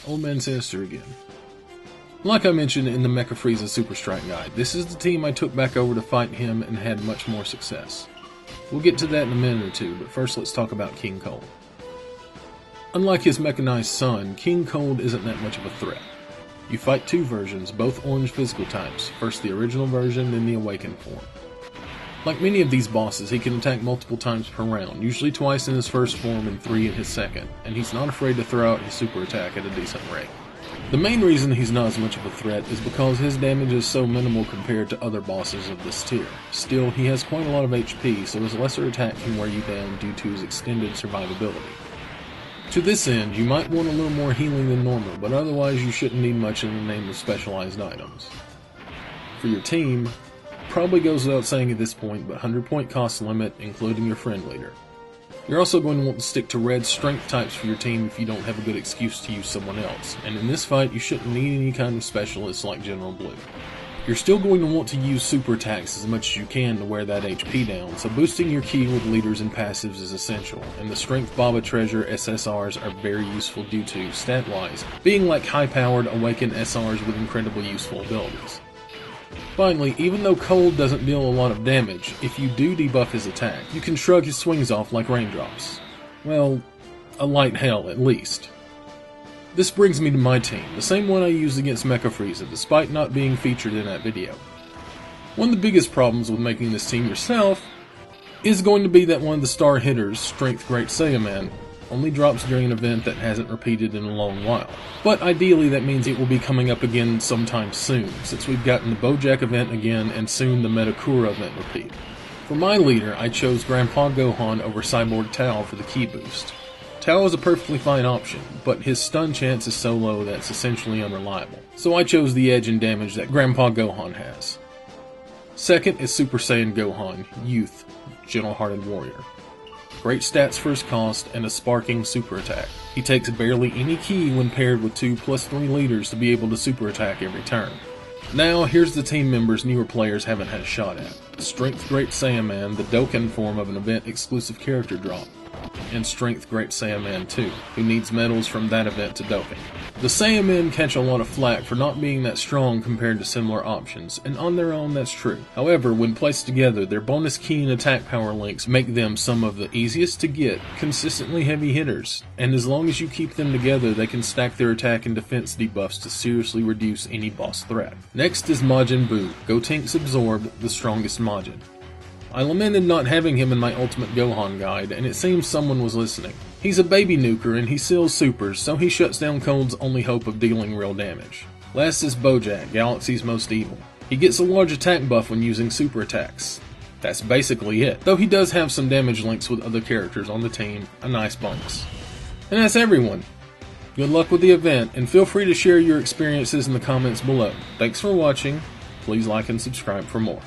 Old Man Sinister again. Like I mentioned in the Mecha Frieza Super Strike guide, this is the team I took back over to fight him and had much more success. We'll get to that in a minute or two, but first let's talk about King Cold. Unlike his mechanized son, King Cold isn't that much of a threat. You fight two versions, both orange physical types, first the original version, then the awakened form. Like many of these bosses, he can attack multiple times per round, usually twice in his first form and 3 in his second, and he's not afraid to throw out his super attack at a decent rate. The main reason he's not as much of a threat is because his damage is so minimal compared to other bosses of this tier. Still, he has quite a lot of HP, so his lesser attack can wear you down due to his extended survivability. To this end, you might want a little more healing than normal, but otherwise you shouldn't need much in the name of specialized items. For your team, probably goes without saying at this point, but 100 point cost limit, including your friend leader. You're also going to want to stick to red strength types for your team if you don't have a good excuse to use someone else, and in this fight you shouldn't need any kind of specialists like General Blue. You're still going to want to use super attacks as much as you can to wear that HP down, so boosting your ki with leaders and passives is essential, and the Strength Baba Treasure SSRs are very useful due to, stat-wise, being like high-powered awakened SRs with incredibly useful abilities. Finally, even though Cold doesn't deal a lot of damage, if you do debuff his attack, you can shrug his swings off like raindrops. Well, a light hell at least. This brings me to my team, the same one I used against Mecha Frieza, despite not being featured in that video. One of the biggest problems with making this team yourself is going to be that one of the star hitters, Strength Great Saiyaman, only drops during an event that hasn't repeated in a long while. But ideally that means it will be coming up again sometime soon, since we've gotten the Bojack event again and soon the Metakura event repeat. For my leader, I chose Grandpa Gohan over Cyborg Tao for the ki boost. Tao is a perfectly fine option, but his stun chance is so low that it's essentially unreliable, so I chose the edge and damage that Grandpa Gohan has. Second is Super Saiyan Gohan, Youth, Gentle-Hearted Warrior. Great stats for his cost, and a sparking super attack. He takes barely any ki when paired with 2+3 leaders to be able to super attack every turn. Now, here's the team members newer players haven't had a shot at. Strength Great Saiyaman, the Dokkan form of an event-exclusive character drop, and Strength Great Saiyaman 2, who needs medals from that event to Dokkan. The Saiyamen catch a lot of flack for not being that strong compared to similar options, and on their own that's true. However, when placed together, their bonus ki and attack power links make them some of the easiest to get, consistently heavy hitters, and as long as you keep them together, they can stack their attack and defense debuffs to seriously reduce any boss threat. Next is Majin Buu, Gotenks Absorbed, the strongest Majin. I lamented not having him in my Ultimate Gohan guide, and it seems someone was listening. He's a baby nuker and he seals supers, so he shuts down Cold's only hope of dealing real damage. Last is Bojack, Galaxy's most evil. He gets a large attack buff when using super attacks. That's basically it, though he does have some damage links with other characters on the team, a nice bonus. And that's everyone. Good luck with the event, and feel free to share your experiences in the comments below. Thanks for watching, please like and subscribe for more.